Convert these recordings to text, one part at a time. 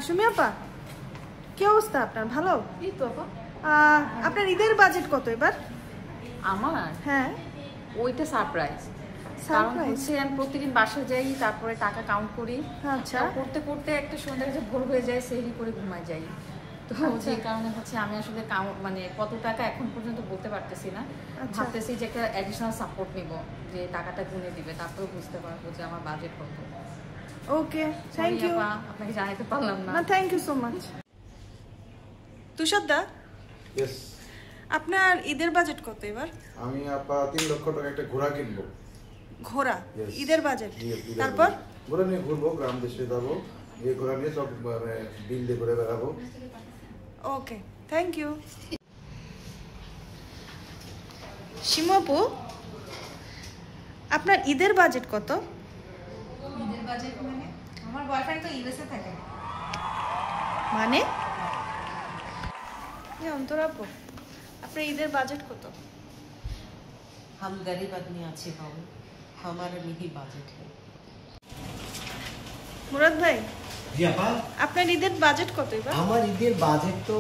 সুমি আপা, কি অবস্থা আপনার? ভালো? এই তো আপা। আপনার ঈদের বাজেট কত এবার? আমার? হ্যাঁ, ওইটা সারপ্রাইজ। কারণ হচ্ছে আমি প্রতিদিন বাসায় যাই, তারপরে টাকা কাউন্ট করি। আচ্ছা। করতে করতে একটা সন্ধ্যা যে ভোর হয়ে যায়, সেহরি করে ঘুমায় যাই। তো যে কারণে হচ্ছে আমি আসলে মানে কত টাকা এখন পর্যন্ত বলতে পারতেছি না। ভাবতেছি যে একটা অ্যাডিশনাল সাপোর্ট নিব, যে টাকাটা গুনে দিবে, তারপরে বুঝতে পারবো যে আমার বাজেট কত। Okay, thank you. আপনাকে জানাতে পারলাম না। Thank you so much. Tushar দা, यस, আপনার ঈদের বাজেট কত এবার? আমি আপা 3 লক্ষ টাকা একটা ঘোড়া কিনবো। ঘোড়া? ঈদের বাজেট। তারপর ঘোড়া নিয়ে ঘুরবো, গ্রাম দেশে যাবো, এই ঘোড়া নিয়ে সব বিল দিয়ে ঘুরে বেড়াবো। ওকে, থ্যাংক ইউ। শিমু আপু, আপনার ঈদের বাজেট কত? ঈদের বাজেট মানে আমার বয়ফ্রেন্ড তো ইউএসএ থাকে। মানে অন্তরা আপু, আপনার ঈদের বাজেট কত? हम गरीब आदमी अच्छे बाबू, हमारा नहीं बाजेट है। মুরাদ ভাই, জি আপা, আপনার ঈদের বাজেট কত এবার? আমার ঈদের বাজেট তো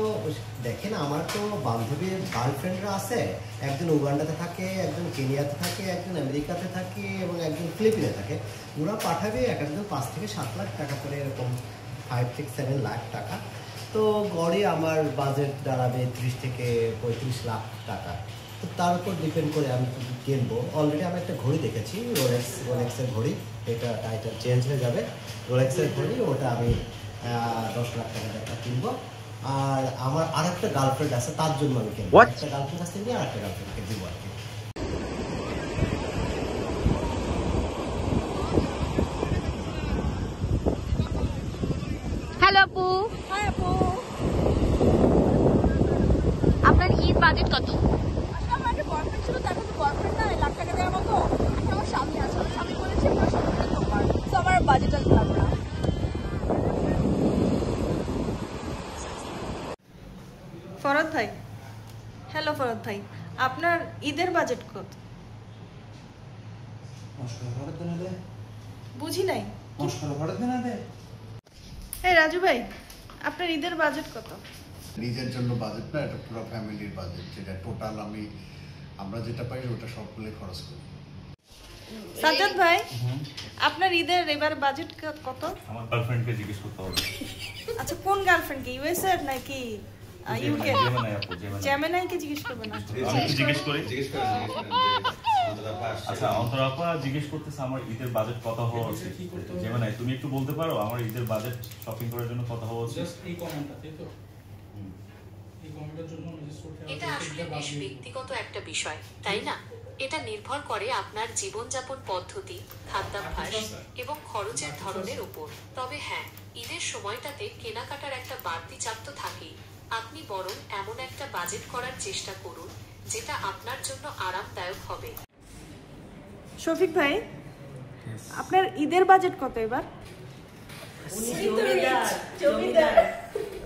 দেখেন, আমার তো বান্ধবীর গার্লফ্রেন্ডরা আছে। একজন উগান্ডাতে থাকে, একজন কেনিয়াতে থাকে, একজন আমেরিকাতে থাকে এবং একজন ফিলিপিনে থাকে। ওরা পাঠাবে এক একজন 5 থেকে 7 লাখ টাকা করে, এরকম 5 থেকে 7 লাখ টাকা। তো গড়ে আমার বাজেট দাঁড়াবে 30 থেকে 35 লাখ টাকা। তো তার উপর ডিপেন্ড করে আমি কিনবো। অলরেডি আমি একটা ঘড়ি দেখেছি, রোলেক্সের ঘড়ি। এটা টাইটেল চেঞ্জ হয়ে যাবে। রোলেক্সের ঘড়ি, ওটা আমি 10 লাখ টাকার একটা কিনবো। আর আমার আর একটা গার্লফ্রেন্ড আছে, তার জন্য আমি কিনবো। একটা গার্লফ্রেন্ড আছে, আর একটা গার্লফ্রেন্ডকে দিব আর কি। হ্যালো আপু। হাই আপু, আপনার ঈদ বাজেট কত? আসলে আমার একটা বয়ফ্রেন্ড ছিল, তারপর তো বয়ফ্রেন্ড না, লাখ টাকা দেওয়ার মতো। আসলে আমার স্বামী আছে, আমার স্বামী বলেছে পুরো সম্পূর্ণ তোমার, তো আমার বাজেট আর লাগবে না। ফরদ ভাই, হ্যালো ফরদ ভাই, আপনার ঈদের বাজেট কত? বুঝি নাই। এই রাজু ভাই, আপনার ঈদের বাজেট কত? নিজের জন্য বাজেট না, এটা পুরো ফ্যামিলির বাজেট, যেটা টোটাল আমরা যেটা পাই ওটা সবগুলো খরচ করি। সাজ্জাদ ভাই, আপনার ঈদের এবার বাজেট কত? আমার গার্লফ্রেন্ডকে জিজ্ঞেস করতে হবে। আচ্ছা, কোন গার্লফ্রেন্ড, কি ইউএস এর নাকি ইউকে? জেমিনাইকে জিজ্ঞেস করবেন না? জিজ্ঞেস করি। আচ্ছা, অন্তরা আপা জিজ্ঞেস করতেছে আমার ঈদের বাজেট কত হওয়া উচিত। জেমিনাই, তুমি একটু বলতে পারো আমার ঈদের বাজেট শপিং করার জন্য কত হওয়া উচিত? এটা আসলে বেশ ব্যক্তিগত একটা বিষয়, তাই না? এটা নির্ভর করে আপনার জীবনযাপন পদ্ধতি, খাদ্যাভ্যাস এবং খরচের ধরনের উপর। তবে হ্যাঁ, ঈদের সময়টাতে কেনাকাটার একটা বাড়তি চাপ তো থাকেই। আপনি বরং এমন একটা বাজেট করার চেষ্টা করুন যেটা আপনার জন্য আরামদায়ক হবে। শফিক ভাই, আপনার ঈদের বাজেট কত এবার?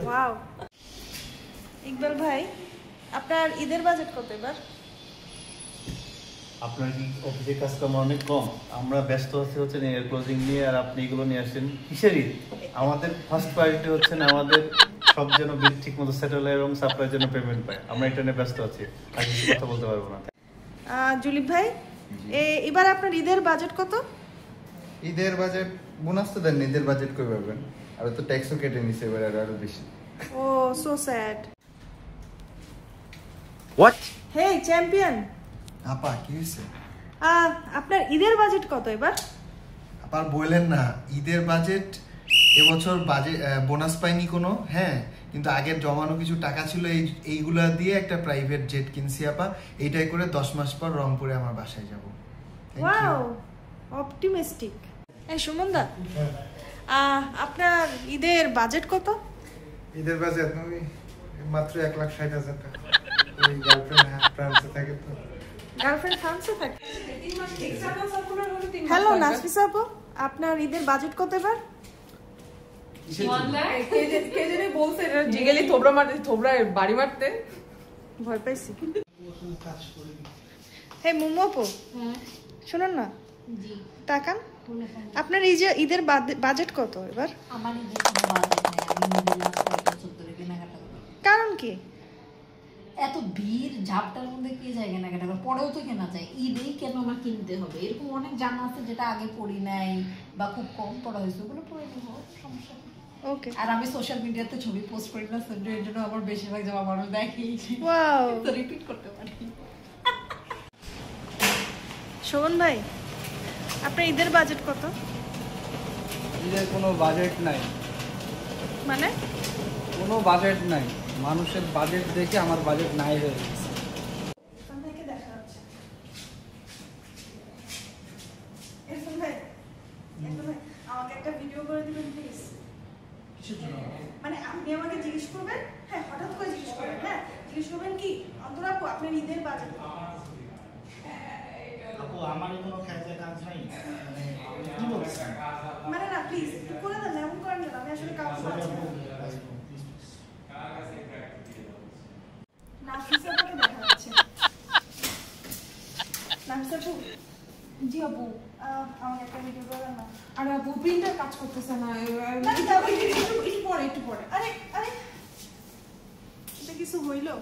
ওয়াও। ইকবাল ভাই, আপনার ঈদের বাজেট কত এবার? আপনার কি অফিসের কাজকর্ম অনেক কম? আমরা ব্যস্ত হচ্ছে এর ক্লোজিং নিয়ে, আর আপনি এগুলো নিয়ে আসছেন কিসের ঈদ? আমাদের ফার্স্ট প্রায়োরিটি হচ্ছে না আমাদের সব যেন বিল ঠিক মতো সেটেল হয় এবং সাপ্লাই যেন পেমেন্ট পায়। আমরা এটা নিয়ে ব্যস্ত আছি, আর কিছু কথা বলতে পারবো না। জুলিপ ভাই, এবার আপনার ঈদের বাজেট কত? ঈদের বাজেট বোনাস তো দেন, ঈদের বাজেট কই পাবেন? আর তো ট্যাক্সও কেটে নিছে এবার আরো বেশি। Oh so sad. What? Hey champion আপা, কি হইছে? আপনার ঈদের বাজেট কত এবার? আপা বললেন না, ঈদের বাজেট এবছর বাজেট বোনাস পাইনি কোনো। হ্যাঁ, কিন্তু আগের জমানো কিছু টাকা ছিল, এইগুলা দিয়ে একটা প্রাইভেট জেট কিনছি আপা। এইটাই করে 10 মাস পর রংপুরে আমার বাসায় যাব। Wow, optimistic. এই সুমন দা, আপনার ঈদের বাজেট কত? ঈদের বাজেট মাত্র 1,60,000 টাকা। ওই গার্লফ্রেন্ড ফ্রান্সে থাকে তো। গার্লফ্রেন্ড ফ্রান্সে থাকে? হ্যালো নাসফিসা আপু, আপনার ঈদের বাজেট কত এবার? কে জানি বলছে এটা জিগেলি থোবরা মারতে, থোবরা বাড়ি মারতে ভয় পাইছি। হে মুমু আপু, শুনুন না, জি তাকান আপনার এই যে ঈদের বাজেট কত এবার? আমার ঈদের কোনো বাজেট নেই, আমি মিডল ক্লাস চত্বরে কেনাকাটা করি। কারণ কি? এত ভিড় ঝাপটার মধ্যে কে যায় কেনাকাটা করে? পরেও তো কেনা যায়, ঈদেই কেন আমার কিনতে হবে? এরকম অনেক জামা আছে যেটা আগে পরি নাই বা খুব কম পড়া হয়েছে, ওগুলো পরে নেবো, সমস্যা নেই। ওকে। আর আমি সোশ্যাল মিডিয়াতে ছবি পোস্ট করি না, এর জন্য আমার বেশিরভাগ জামা মানুষ দেখি, ওয়াও, তো রিপিট করতে পারি। শোভন ভাই, আপনার ঈদের বাজেট কত? ঈদের কোনো বাজেট নাই। মানে? কোনো বাজেট নাই, মানুষের বাজেট দেখে আমার বাজেট নাই হয়ে গেছে। আমাকে একটা ভিডিও করে দিবেন প্লিজ। মানে আপনি আমাকে জিজ্ঞেস করবেন, হ্যাঁ হঠাৎ করে জিজ্ঞেস করবেন, হ্যাঁ জিজ্ঞেস করবেন কি অন্তরা আপু আপনার ঈদের বাজেট? আপু আমার কোনো কাজে কাজ নাই, কি বলছেন? মানে না প্লিজ একটু করে দেন, এমন করেন না, আমি আসলে কাজ করছি। নাফিসা আপনাকে দেখা যাচ্ছে। নাফিসা আপু। জি আপু, আমাকে একটা ভিডিও করে না। আরে আপু প্রিন্টার কাজ করতেছে না, একটু পরে। আরে আরে এটা কিছু হইলো?